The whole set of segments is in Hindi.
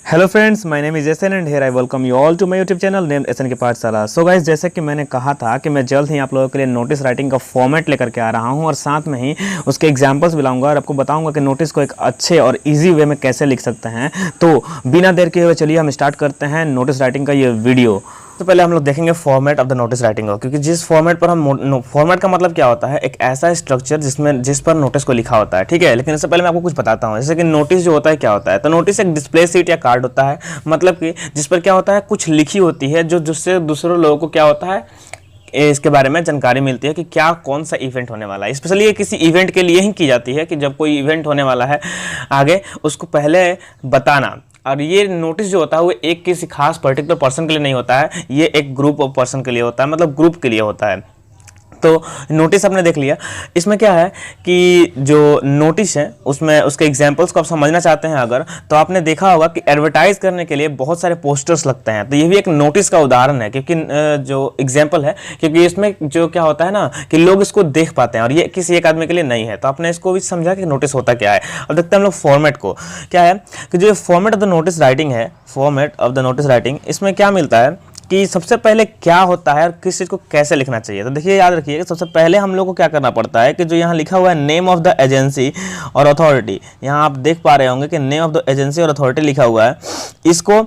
Hello friends, my name is Esan and here I welcome you all to my YouTube channel name Esan की पाठशाला। सो गाइस, जैसे कि मैंने कहा था कि मैं जल्द ही आप लोगों के लिए नोटिस राइटिंग का फॉर्मेट लेकर के आ रहा हूं और साथ में ही उसके एग्जांपल्स भी लाऊंगा और आपको बताऊंगा कि नोटिस को एक अच्छे और इजी वे में कैसे लिख सकते हैं। तो बिना देर किए हुए चलिए हम स्टार्ट करते हैं नोटिस राइटिंग का ये वीडियो। तो पहले हम लोग देखेंगे format of the notice writing को, क्योंकि जिस फॉर्मेट पर हम फॉर्मेट का मतलब क्या होता है, एक ऐसा स्ट्रक्चर जिस पर नोटिस को लिखा होता है। ठीक है, लेकिन इससे पहले मैं आपको कुछ बताता हूँ। जैसे कि नोटिस जो होता है क्या होता है, तो नोटिस एक डिस्प्ले सीट या कार्ड होता है, मतलब कि जिस पर क्या होता है, कुछ लिखी होती है जो जिससे दूसरे लोगों को क्या होता है, इसके बारे में जानकारी मिलती है कि क्या कौन सा इवेंट होने वाला है। स्पेशली ये किसी इवेंट के लिए ही की जाती है कि जब कोई इवेंट होने वाला है आगे उसको पहले बताना। और ये नोटिस जो होता है वो एक किसी खास पर्टिकुलर पर्सन के लिए नहीं होता है, ये एक ग्रुप ऑफ पर्सन के लिए होता है, मतलब ग्रुप के लिए होता है। तो नोटिस आपने देख लिया। इसमें क्या है कि जो नोटिस है उसमें उसके एग्जांपल्स को आप समझना चाहते हैं अगर, तो आपने देखा होगा कि एडवर्टाइज करने के लिए बहुत सारे पोस्टर्स लगते हैं। तो ये भी एक नोटिस का उदाहरण है, क्योंकि जो एग्जांपल है, क्योंकि इसमें जो क्या होता है ना कि लोग इसको देख पाते हैं और ये किसी एक आदमी के लिए नहीं है। तो आपने इसको भी समझा कि नोटिस होता क्या है। अब देखते हैं हम लोग फॉर्मेट को। क्या है कि जो format of the notice writing है, format of the notice writing, इसमें क्या मिलता है कि सबसे पहले क्या होता है और किस चीज़ को कैसे लिखना चाहिए। तो देखिए, याद रखिए कि सबसे पहले हम लोग को क्या करना पड़ता है कि जो यहाँ लिखा हुआ है नेम ऑफ द एजेंसी और अथॉरिटी, यहाँ आप देख पा रहे होंगे कि नेम ऑफ द एजेंसी और अथॉरिटी लिखा हुआ है। इसको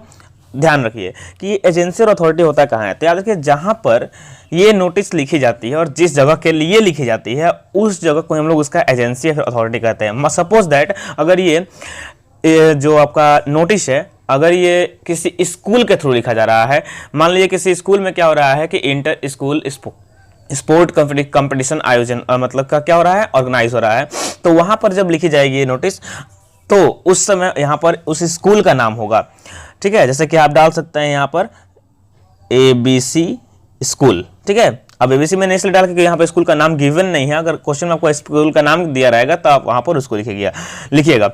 ध्यान रखिए कि एजेंसी और अथॉरिटी होता कहाँ है। तो याद रखिए, जहाँ पर ये नोटिस लिखी जाती है और जिस जगह के लिए लिखी जाती है उस जगह को हम लोग उसका एजेंसी या फिर अथॉरिटी कहते हैं। सपोज दैट अगर ये जो आपका नोटिस है, अगर ये किसी स्कूल के थ्रू लिखा जा रहा है, मान लीजिए किसी स्कूल में क्या हो रहा है कि इंटर स्कूल स्पोर्ट कंपटीशन आयोजन मतलब का क्या हो रहा है, ऑर्गेनाइज हो रहा है, तो वहां पर जब लिखी जाएगी ये नोटिस तो उस समय यहाँ पर उस स्कूल का नाम होगा। ठीक है, जैसे कि आप डाल सकते हैं यहाँ पर ABC स्कूल। ठीक है, अब ABC मैंने इसलिए डाल के यहाँ पर स्कूल का नाम गिवन नहीं है। अगर क्वेश्चन में आपको स्कूल का नाम दिया रहेगा तो आप वहाँ पर उसको लिखिएगा।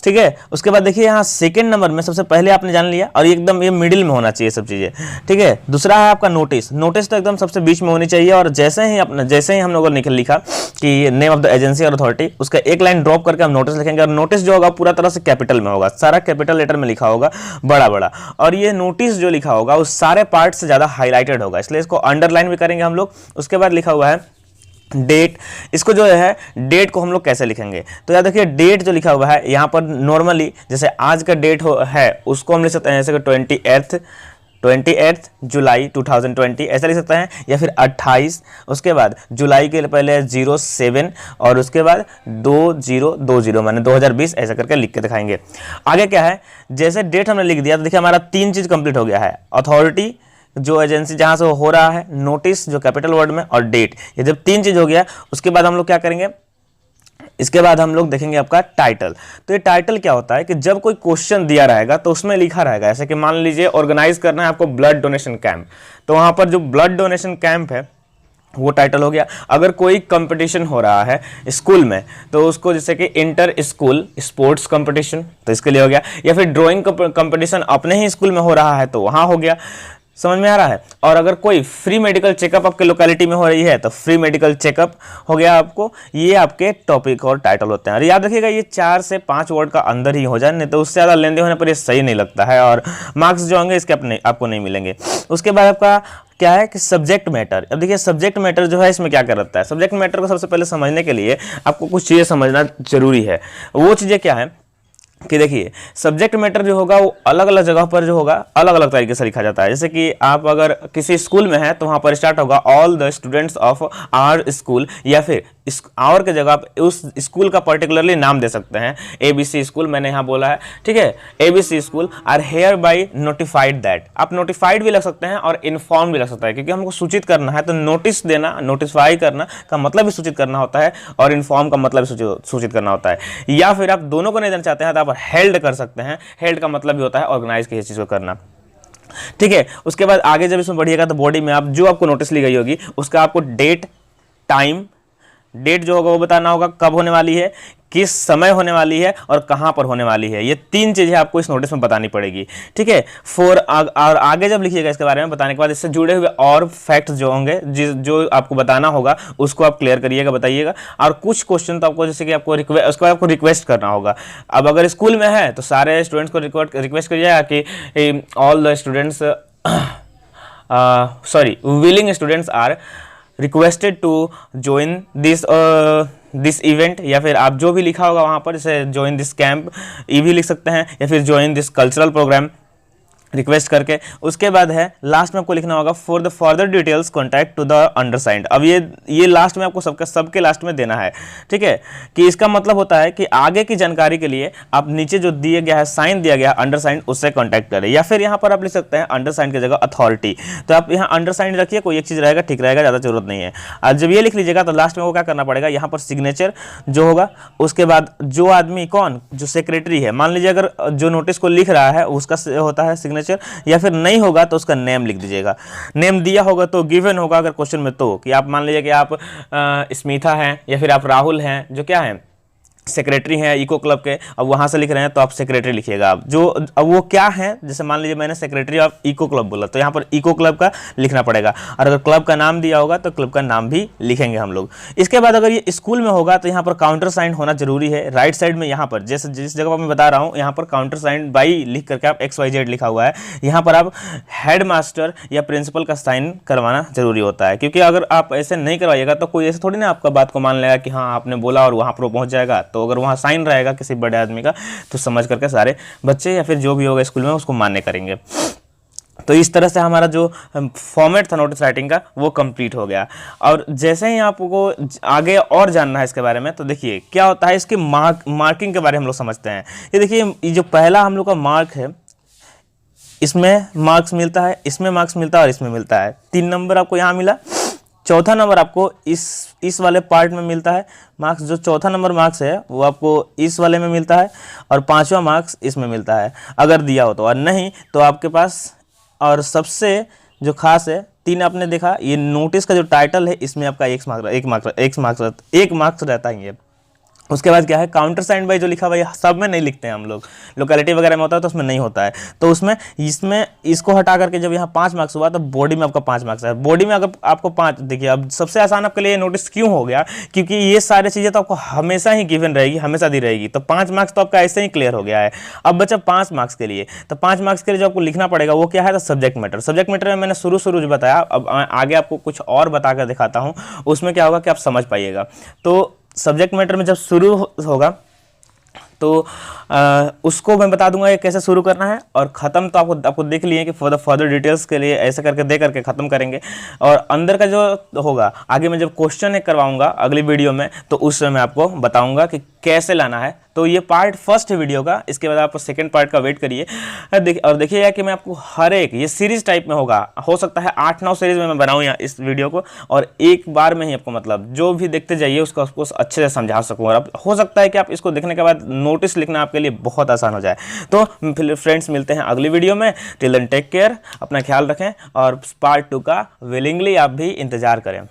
ठीक है, उसके बाद देखिए यहाँ सेकंड नंबर में सबसे पहले आपने जान लिया और एकदम ये मिडिल में होना चाहिए सब चीज़ें। ठीक है, दूसरा है आपका नोटिस। नोटिस तो एकदम सबसे बीच में होनी चाहिए और जैसे ही हम लोगों ने लिखा कि नेम ऑफ द एजेंसी और अथॉरिटी, उसका एक लाइन ड्रॉप करके हम नोटिस लिखेंगे। और नोटिस जो होगा पूरा तरह से कैपिटल में होगा, सारा कैपिटल लेटर में लिखा होगा, बड़ा बड़ा। और ये नोटिस जो लिखा होगा उस सारे पार्ट से ज़्यादा हाईलाइटेड होगा, इसलिए इसको अंडरलाइन भी करेंगे हम लोग। उसके बाद लिखा हुआ है डेट। इसको जो है डेट को हम लोग कैसे लिखेंगे, तो याद रखिए डेट जो लिखा हुआ है यहाँ पर नॉर्मली जैसे आज का डेट है उसको हम लिख सकते हैं जैसे कि 28 जुलाई 2020 ऐसा लिख सकते हैं, या फिर 28, उसके बाद जुलाई के पहले 07 और उसके बाद 2020 माने 2020 ऐसा करके लिख के दिखाएंगे। आगे क्या है, जैसे डेट हमने लिख दिया तो देखिए हमारा 3 चीज़ कंप्लीट हो गया है। अथॉरिटी जो एजेंसी जहां से हो रहा है, नोटिस जो कैपिटल वर्ड में, और डेट। ये जब 3 चीज हो गया उसके बाद हम लोग क्या करेंगे, इसके बाद हम लोग देखेंगे आपका टाइटल। तो ये टाइटल क्या होता है कि जब कोई क्वेश्चन दिया रहेगा तो उसमें लिखा रहेगा, जैसे कि मान लीजिए ऑर्गेनाइज करना है आपको ब्लड डोनेशन कैंप, तो वहां पर जो ब्लड डोनेशन कैंप है वो टाइटल हो गया। अगर कोई कंपटीशन हो रहा है स्कूल में तो उसको जैसे कि इंटर स्कूल स्पोर्ट्स कंपटीशन, तो इसके लिए हो गया। या फिर ड्राइंग कंपटीशन अपने ही स्कूल में हो रहा है तो वहां हो गया। समझ में आ रहा है। और अगर कोई फ्री मेडिकल चेकअप आपके लोकेलिटी में हो रही है तो फ्री मेडिकल चेकअप हो गया आपको। ये आपके टॉपिक और टाइटल होते हैं। और याद रखिएगा ये 4 से 5 वर्ड का अंदर ही हो जाए, नहीं तो उससे ज़्यादा लेंदे होने पर ये सही नहीं लगता है और मार्क्स जो होंगे इसके आपको नहीं मिलेंगे। उसके बाद आपका क्या है कि सब्जेक्ट मैटर। अब देखिए सब्जेक्ट मैटर जो है इसमें क्या करता है, सब्जेक्ट मैटर को सबसे पहले समझने के लिए आपको कुछ चीज़ें समझना जरूरी है। वो चीज़ें क्या है कि देखिए सब्जेक्ट मैटर जो होगा वो अलग अलग जगह पर जो होगा अलग अलग तरीके से लिखा जाता है। जैसे कि आप अगर किसी स्कूल में हैं तो वहाँ पर स्टार्ट होगा all the students of our school, या फिर आवर के जगह आप उस स्कूल का पर्टिकुलरली नाम दे सकते हैं। ABC स्कूल मैंने यहाँ बोला है, ठीक है, ABC school are here by notified that. आप नोटिफाइड भी लग सकते हैं और इन्फॉर्म भी लग सकता है, क्योंकि हमको सूचित करना है। तो नोटिस देना, नोटिफाई करना का मतलब भी सूचित करना होता है और इन्फॉर्म का मतलब भी सूचित करना होता है। या फिर आप दोनों को नहीं देना चाहते हैं तो आप हेल्ड कर सकते हैं। हेल्ड का मतलब भी होता है ऑर्गेनाइज किसी चीज़ को करना। ठीक है, उसके बाद आगे जब इसमें बढ़िएगा तो बॉडी में आप जो आपको नोटिस ली गई होगी उसका आपको डेट, टाइम, डेट जो होगा वो बताना होगा कब होने वाली है, किस समय होने वाली है और कहाँ पर होने वाली है। ये 3 चीज़ें आपको इस नोटिस में बतानी पड़ेगी, ठीक है। और आगे जब लिखिएगा इसके बारे में बताने के बाद इससे जुड़े हुए और फैक्ट्स जो होंगे जो आपको बताना होगा उसको आप क्लियर करिएगा, बताइएगा। और कुछ क्वेश्चन तो आपको जैसे कि आपको उसके बाद आपको रिक्वेस्ट करना होगा। अब अगर स्कूल में है तो सारे स्टूडेंट्स को रिक्वेस्ट करिएगा कि all the students willing students are requested to join this event, या फिर आप जो भी लिखा होगा वहाँ पर जैसे join this camp ये भी लिख सकते हैं, या फिर join this cultural program request करके। उसके बाद है लास्ट में आपको लिखना होगा for the further details contact to the undersigned. अब ये लास्ट में आपको सबके लास्ट में देना है, ठीक है। कि इसका मतलब होता है कि आगे की जानकारी के लिए आप नीचे जो दिए गया है साइन दिया गया अंडरसाइंड उससे कॉन्टैक्ट करें, या फिर यहाँ पर आप लिख सकते हैं अंडरसाइंड की जगह अथॉरिटी। तो आप यहाँ अंडरसाइंड रखिए, कोई एक चीज़ रहेगा ठीक रहेगा, ज़्यादा जरूरत नहीं है। और जब ये लिख लीजिएगा तो लास्ट में वो क्या करना पड़ेगा, यहाँ पर सिग्नेचर जो होगा, उसके बाद जो आदमी जो सेक्रेटरी है, मान लीजिए अगर जो नोटिस को लिख रहा है उसका होता है सिग्नेचर, या फिर नहीं होगा तो उसका नेम लिख दीजिएगा। नेम दिया होगा तो गिवन होगा अगर क्वेश्चन में, तो कि आप मान लीजिए कि आप स्मिता हैं या फिर आप राहुल हैं जो क्या है सेक्रेटरी हैं इको क्लब के, अब वहाँ से लिख रहे हैं तो आप सेक्रेटरी लिखिएगा। अब वो क्या है, जैसे मान लीजिए मैंने सेक्रेटरी ऑफ इको क्लब बोला तो यहाँ पर इको क्लब का लिखना पड़ेगा, और अगर क्लब का नाम दिया होगा तो क्लब का नाम भी लिखेंगे हम लोग। इसके बाद अगर ये स्कूल में होगा तो यहाँ पर काउंटर साइन होना जरूरी है। राइट साइड में यहाँ पर जैसे जिस जगह पर मैं बता रहा हूँ यहाँ पर काउंटर साइन बाई लिख करके आप XYZ लिखा हुआ है, यहाँ पर आप हेड मास्टर या प्रिंसिपल का साइन करवाना जरूरी होता है, क्योंकि अगर आप ऐसे नहीं करवाइएगा तो कोई ऐसे थोड़ी ना आपका बात को मान लेगा कि हाँ आपने बोला और वहाँ पर पहुँच जाएगा। तो अगर वहाँ साइन रहेगा किसी बड़े आदमी का तो समझ करके सारे बच्चे या फिर जो भी होगा स्कूल में उसको मान्य करेंगे। तो इस तरह से हमारा जो फॉर्मेट था नोटिस राइटिंग का वो कंप्लीट हो गया। और जैसे ही आपको आगे और जानना है इसके बारे में तो देखिए क्या होता है, इसके मार्किंग के बारे में हम लोग समझते हैं। ये देखिए ये जो पहला हम लोग का मार्क है इसमें मार्क्स मिलता है, इसमें मार्क्स मिलता है और इसमें मिलता है। 3 नंबर आपको यहाँ मिला, चौथा नंबर आपको इस वाले पार्ट में मिलता है मार्क्स। जो चौथा नंबर मार्क्स है वो आपको इस वाले में मिलता है, और 5वां मार्क्स इसमें मिलता है अगर दिया हो तो, और नहीं तो आपके पास। और सबसे जो खास है 3 आपने देखा, ये नोटिस का जो टाइटल है इसमें आपका एक मार्क्स रहता ही है। उसके बाद क्या है, काउंटर साइन बाई जो लिखा हुआ है सब में नहीं लिखते हैं हम लोग, लोकेलिटी वगैरह में होता है तो उसमें नहीं होता है। तो उसमें इसको हटा करके जब यहाँ 5 मार्क्स हुआ तो बॉडी में आपका 5 मार्क्स है। बॉडी में अगर आपको 5, देखिए अब सबसे आसान आपके लिए नोटिस क्यों हो गया, क्योंकि ये सारी चीज़ें तो आपको हमेशा ही गिवन रहेगी, हमेशा दी रहेगी। तो 5 मार्क्स तो आपका ऐसे ही क्लियर हो गया है। अब बचा 5 मार्क्स के लिए, तो 5 मार्क्स के लिए जो आपको लिखना पड़ेगा वो क्या है, तो सब्जेक्ट मैटर। सब्जेक्ट मैटर में मैंने शुरू जो बताया, अब आगे आपको कुछ और बता कर दिखाता हूँ, उसमें क्या होगा कि आप समझ पाइएगा। तो सब्जेक्ट मैटर में जब शुरू होगा तो उसको मैं बता दूंगा ये कैसे शुरू करना है, और ख़त्म तो आपको देख लिए कि फर्दर डिटेल्स के लिए ऐसे करके दे करके ख़त्म करेंगे। और अंदर का जो होगा आगे मैं जब क्वेश्चन एक करवाऊंगा अगली वीडियो में तो उस समय मैं आपको बताऊंगा कि कैसे लाना है। तो ये पार्ट फर्स्ट है वीडियो का, इसके बाद आप सेकंड पार्ट का वेट करिए। और देखिएगा कि मैं आपको हर एक, ये सीरीज टाइप में होगा, हो सकता है 8-9 सीरीज में मैं बनाऊँ यहाँ इस वीडियो को, और एक बार में ही आपको मतलब जो भी देखते जाइए उसको अच्छे से समझा सकूँ। और अब हो सकता है कि आप इसको देखने के बाद नोटिस लिखना आपके लिए बहुत आसान हो जाए। तो फिर फ्रेंड्स मिलते हैं अगली वीडियो में। टिल देन टेक केयर, अपना ख्याल रखें, और पार्ट 2 का विलिंगली आप भी इंतजार करें।